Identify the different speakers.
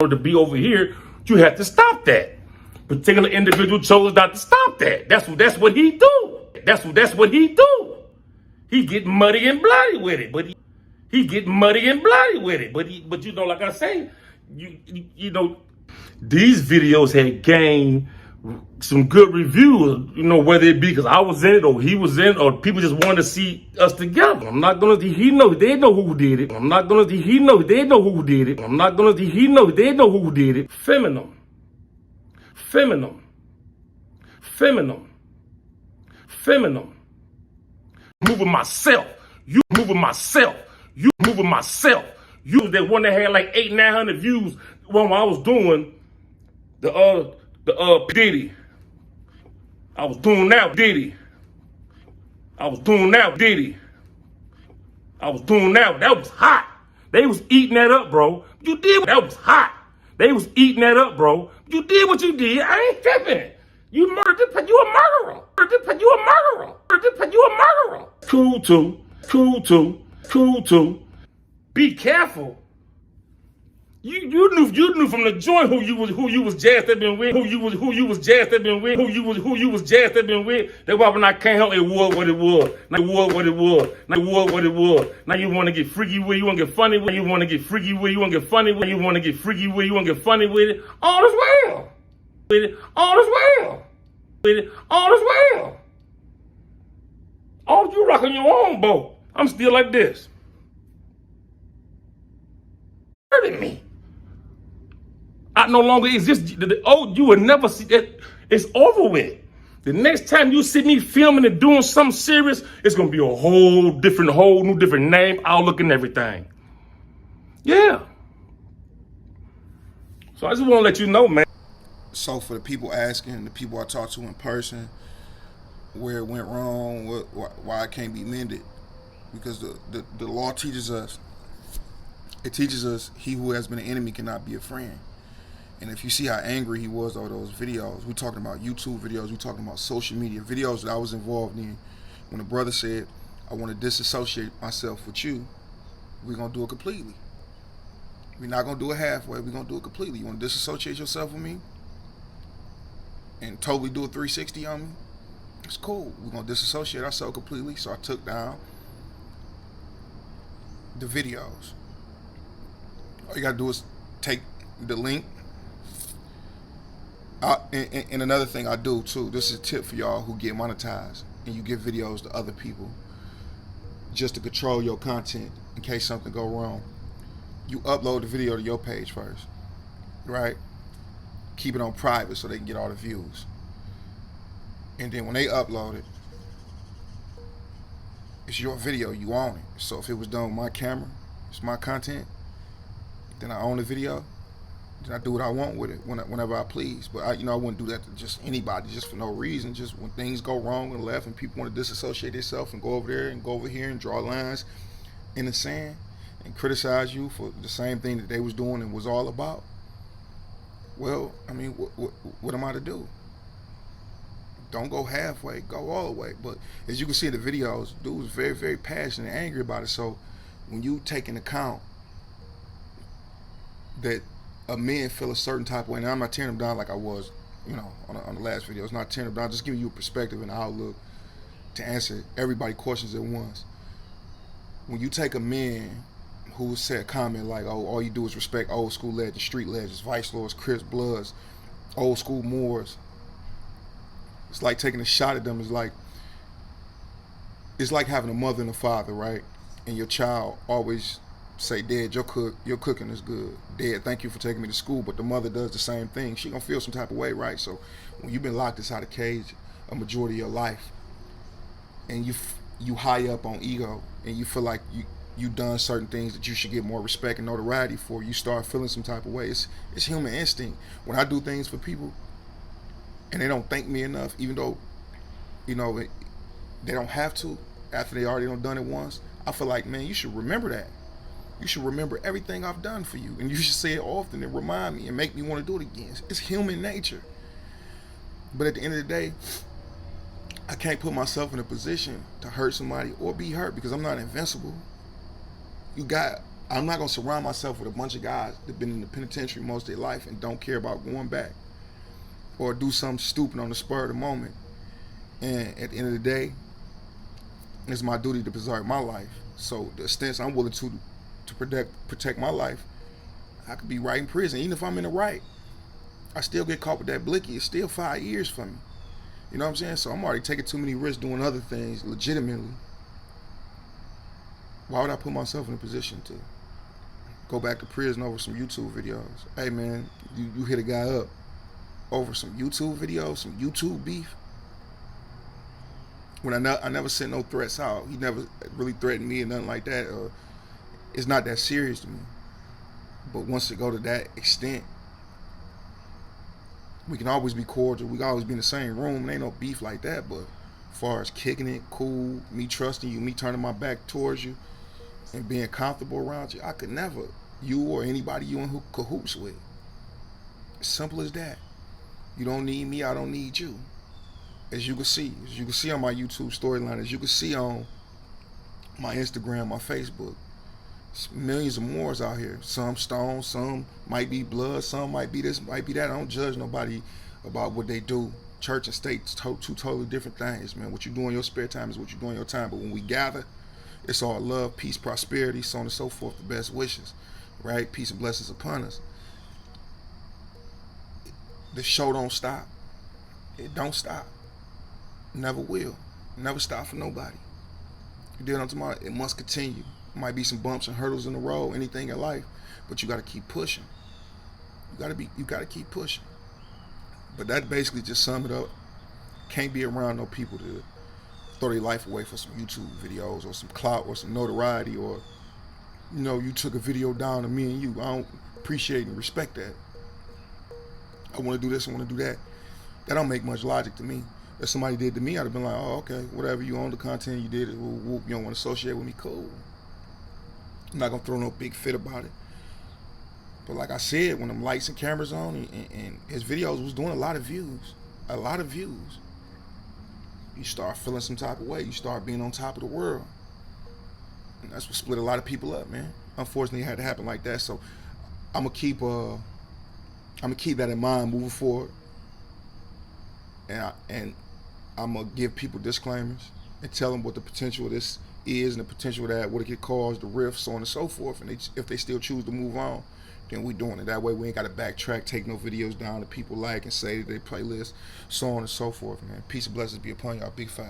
Speaker 1: order to be over here, you have to stop that. Particular individual chose not to stop that. That's what he do. That's what he do. He get muddy and bloody with it, but he get muddy and bloody with it. But you know, like I say, you know, these videos had gained some good reviews, you know, whether it be because I was in it or he was in it or people just wanted to see us together. I'm not gonna, he know, they know who did it. I'm not gonna, he know, they know who did it. I'm not gonna, he know, they know who did it. Feminine. Moving myself. You moving myself. You moving myself. You that one that had like 800-900 views when I was doing the Diddy. I was doing that Diddy. That was hot. They was eating that up, bro. You did, that was hot. They was eating that up, bro. You did what you did. I ain't tripping. You murdered, you a murderer. You a murderer. Cool too. Be careful. You knew from the joint who you was jazzed up in with, who you was jazzed up in with. That's why when I came home, it was what it was. Now you want to get freaky with it, you want to get funny with it, you want to get freaky with it, you want to get funny with it, you want to get freaky with it, you want to get funny with it. All is well. All you rocking your own boat. I'm still like this. Hurting me. I no longer exist. You will never see that. It's over with. The next time you see me filming and doing something serious, it's gonna be a whole new different name, outlook, and everything. Yeah. So I just want to let you know, man.
Speaker 2: So for the people asking, the people I talked to in person, where it went wrong, why it can't be mended, because the law teaches us. It teaches us he who has been an enemy cannot be a friend. And if you see how angry he was over those videos, we're talking about YouTube videos, we're talking about social media videos that I was involved in. When a brother said, I want to disassociate myself with you, we're going to do it completely. We're not going to do it halfway, we're going to do it completely. You want to disassociate yourself with me and totally do a 360 on me? It's cool. We're going to disassociate ourselves completely. So I took down the videos. All you got to do is take the link. And another thing I do too, this is a tip for y'all who get monetized and you give videos to other people just to control your content in case something go wrong. You upload the video to your page first, right? Keep it on private so they can get all the views. And then when they upload it, it's your video, you own it. So if it was done with my camera, it's my content, then I own the video, then I do what I want with it whenever I please. But I wouldn't do that to just anybody, just for no reason. Just when things go wrong and left and people want to disassociate themselves and go over there and go over here and draw lines in the sand and criticize you for the same thing that they was doing and was all about. Well, I mean, what am I to do? Don't go halfway, go all the way. But as you can see in the videos, dude was very, very passionate and angry about it. So when you take into account that a man feel a certain type of way, and I'm not tearing them down like I was, on the last video. It's not tearing them down, just giving you a perspective and outlook to answer everybody's questions at once. When you take a man who said a comment like, oh, all you do is respect old school legends, street legends, Vice Lords, Crips, Bloods, old school Moors, it's like taking a shot at them. It's like having a mother and a father, right? And your child always say, Dad, your cooking is good. Dad, thank you for taking me to school. But the mother does the same thing. She gonna feel some type of way, right? So when you've been locked inside a cage a majority of your life, and you high up on ego, and you feel like you done certain things that you should get more respect and notoriety for, you start feeling some type of way. It's human instinct. When I do things for people and they don't thank me enough, even though they don't have to, after they already done it once, I feel like, man, you should remember that. You should remember everything I've done for you, and you should say it often and remind me and make me want to do it again. It's human nature. But at the end of the day, I can't put myself in a position to hurt somebody or be hurt because I'm not invincible. You got I'm not gonna surround myself with a bunch of guys that been in the penitentiary most of their life and don't care about going back or do something stupid on the spur of the moment. And at the end of the day, it's my duty to preserve my life. So the extent I'm willing to protect my life, I could be right in prison. Even if I'm in the right, I still get caught with that blicky. It's still 5 years for me. You know what I'm saying? So I'm already taking too many risks doing other things legitimately. Why would I put myself in a position to go back to prison over some YouTube videos? Hey man, you hit a guy up over some YouTube videos, some YouTube beef. When I never sent no threats out. He never really threatened me or nothing like that. It's not that serious to me. But once it go to that extent, we can always be cordial. We can always be in the same room. There ain't no beef like that. But as far as kicking it, cool, me trusting you, me turning my back towards you, and being comfortable around you, I could never, you or anybody you in cahoots with. Simple as that. You don't need me, I don't need you. As you can see on my YouTube storyline, as you can see on my Instagram, my Facebook, millions of Moors out here. Some stone, some might be blood, some might be this, might be that. I don't judge nobody about what they do. Church and state, two totally different things, man. What you do in your spare time is what you do in your time. But when we gather, it's all love, peace, prosperity, so on and so forth, the best wishes, right? Peace and blessings upon us. The show don't stop. It don't stop. Never will. Never stop for nobody. You deal on tomorrow, it must continue. Might be some bumps and hurdles in the road, anything in life, but you gotta keep pushing. You gotta keep pushing. But that basically just sum it up. Can't be around no people to throw their life away for some YouTube videos or some clout or some notoriety, or you took a video down to me and you. I don't appreciate and respect that. I want to do this, I want to do that. That don't make much logic to me. If somebody did to me, I'd have been like, oh, okay, whatever, you own the content, you did it, you don't want to associate with me, cool. I'm not going to throw no big fit about it. But like I said, when them lights and cameras on, and his videos was doing a lot of views, you start feeling some type of way. You start being on top of the world. And that's what split a lot of people up, man. Unfortunately, it had to happen like that. So I'm going to keep that in mind moving forward. And I'm going to give people disclaimers and tell them what the potential of this is and the potential of that, what it could cause, the rifts, so on and so forth. And if they still choose to move on, then we doing it. That way we ain't got to backtrack, take no videos down that people like and say that they playlist, so on and so forth, man. Peace and blessings be upon y'all. Big 5.